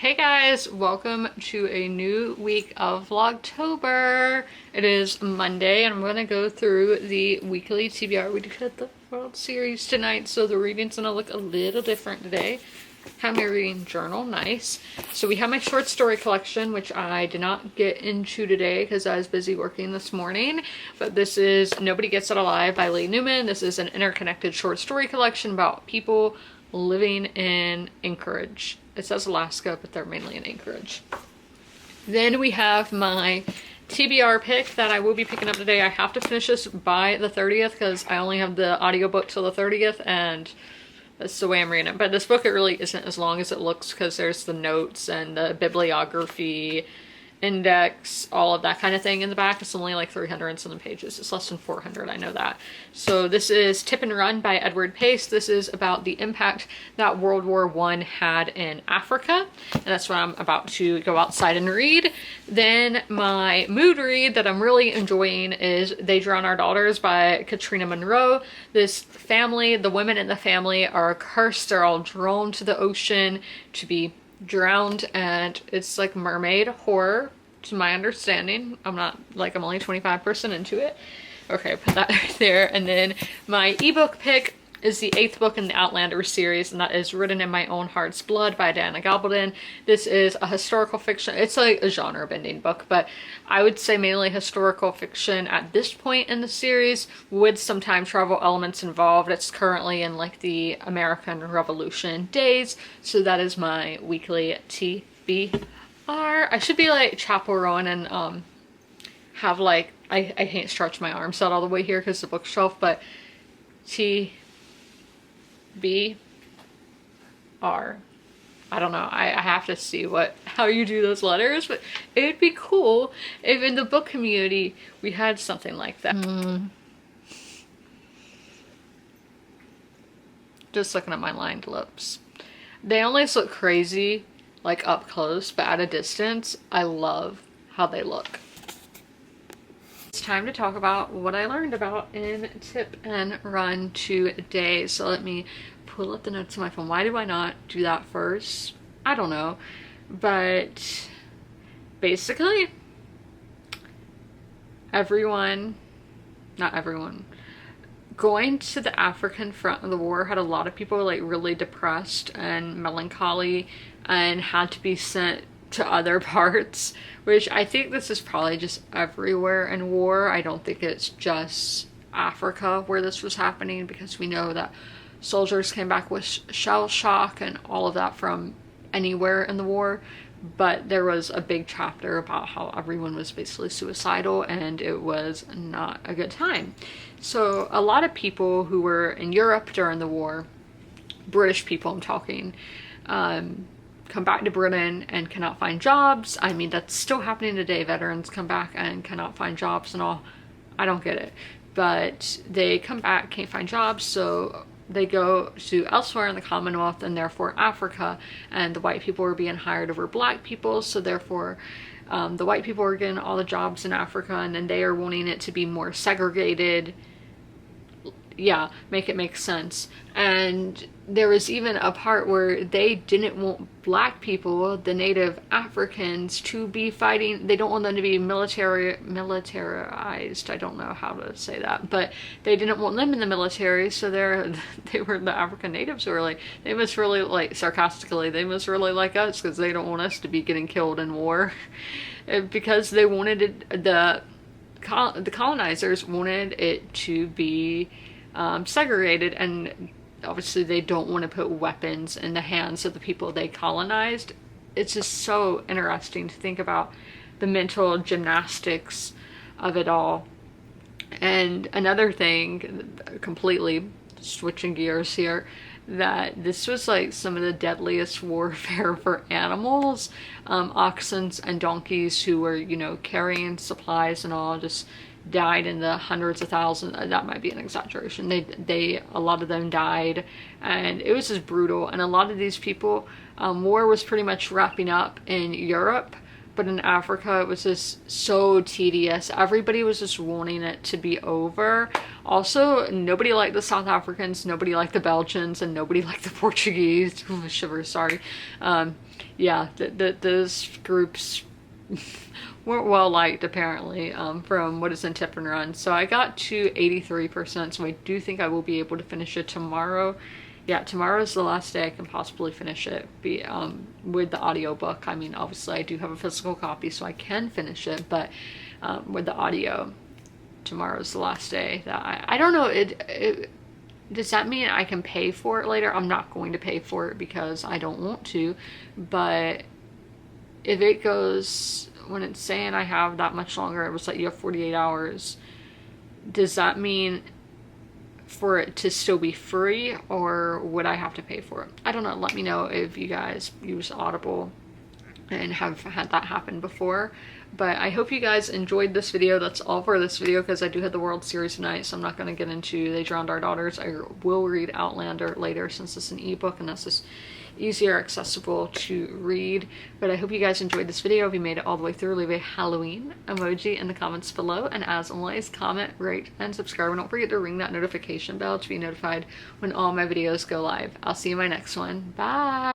Hey guys, welcome to a new week of Vlogtober. It is Monday and I'm going to go through the weekly TBR. We did the World Series tonight, so the reading's going to look a little different today. Have my reading journal, nice. So we have my short story collection, which I did not get into today because I was busy working this morning. But this is Nobody Gets Out Alive by Lee Newman. This is an interconnected short story collection about people living in Anchorage. It says Alaska, but they're mainly in Anchorage. Then we have my TBR pick that I will be picking up today. I have to finish this by the 30th because I only have the audiobook till the 30th, and that's the way I'm reading it. But this book, it really isn't as long as it looks because there's the notes and the bibliography, index, all of that kind of thing in the back. It's only like 300 and something pages. It's less than 400, I know that. So this is Tip and Run by Edward Pace. This is about the impact that World War I had in Africa, and that's what I'm about to go outside and read. Then my mood read that I'm really enjoying is They Drown Our Daughters by Katrina Monroe. This family, the women in the family are cursed. They're all drawn to the ocean to be drowned, and it's like mermaid horror to my understanding. I'm only 25% into it. Okay, put that right there. And then my ebook pick is the 8th book in the Outlander series, and that is Written in My Own Heart's Blood by Diana Gabaldon. This is a historical fiction. It's like a genre bending book, but I would say mainly historical fiction at this point in the series with some time travel elements involved. It's currently in like the American Revolution days, so that is my weekly TBR. I should be like Chapel Rowan and have like, I can't stretch my arms out all the way here because the bookshelf, but TBR. I don't know. I have to see how you do those letters, but it would be cool if in the book community we had something like that. Just looking at my lined lips. They always look crazy like up close, but at a distance, I love how they look. It's time to talk about what I learned about in Tip and Run today. So let me pull up the notes on my phone. Why do I not do that first? I don't know. But basically, not everyone, going to the African front of the war had a lot of people like really depressed and melancholy and had to be sent to other parts, which I think this is probably just everywhere in war. I don't think it's just Africa where this was happening, because we know that soldiers came back with shell shock and all of that from anywhere in the war. But there was a big chapter about how everyone was basically suicidal and it was not a good time. So a lot of people who were in Europe during the war, British people I'm talking, come back to Britain and cannot find jobs. I mean, that's still happening today. Veterans come back and cannot find jobs and all. I don't get it. But they come back, can't find jobs, so they go to elsewhere in the Commonwealth and therefore Africa, and the white people were being hired over black people, so therefore the white people are getting all the jobs in Africa, and then they are wanting it to be more segregated. Yeah, make it make sense. And there was even a part where they didn't want black people, the native Africans, to be fighting. They don't want them to be militarized. I don't know how to say that, but they didn't want them in the military. So they were the African natives who were like, they must really, like, sarcastically, they must really like us because they don't want us to be getting killed in war. Because they wanted it, the colonizers wanted it to be segregated, and obviously they don't want to put weapons in the hands of the people they colonized. It's just so interesting to think about the mental gymnastics of it all. And another thing, completely switching gears here, that this was like some of the deadliest warfare for animals. Oxen and donkeys who were, you know, carrying supplies and all, just died in the hundreds of thousands. That might be an exaggeration. A lot of them died, and it was just brutal. And a lot of these people, war was pretty much wrapping up in Europe, but in Africa it was just so tedious. Everybody was just wanting it to be over. Also, nobody liked the South Africans, nobody liked the Belgians, and nobody liked the Portuguese. Shivers, sorry. yeah, those groups weren't well liked apparently, from what is in Tip and Run. So I got to 83%, so I do think I will be able to finish it tomorrow. Yeah, tomorrow is the last day I can possibly finish it with the audiobook. I mean, obviously I do have a physical copy, so I can finish it, but with the audio, tomorrow's the last day that I don't know, does that mean I can pay for it later? I'm not going to pay for it because I don't want to, but if it goes, when it's saying I have that much longer, it was like you have 48 hours, does that mean for it to still be free, or would I have to pay for it? I don't know. Let me know if you guys use Audible and have had that happen before. But I hope you guys enjoyed this video. That's all for this video, because I do have the World Series tonight, so I'm not going to get into They Drowned Our Daughters. I will read Outlander later, since it's an ebook and that's just easier accessible to read. But I hope you guys enjoyed this video. If you made it all the way through, leave a Halloween emoji in the comments below, and as always, comment, rate, and subscribe, and don't forget to ring that notification bell to be notified when all my videos go live. I'll see you in my next one. Bye.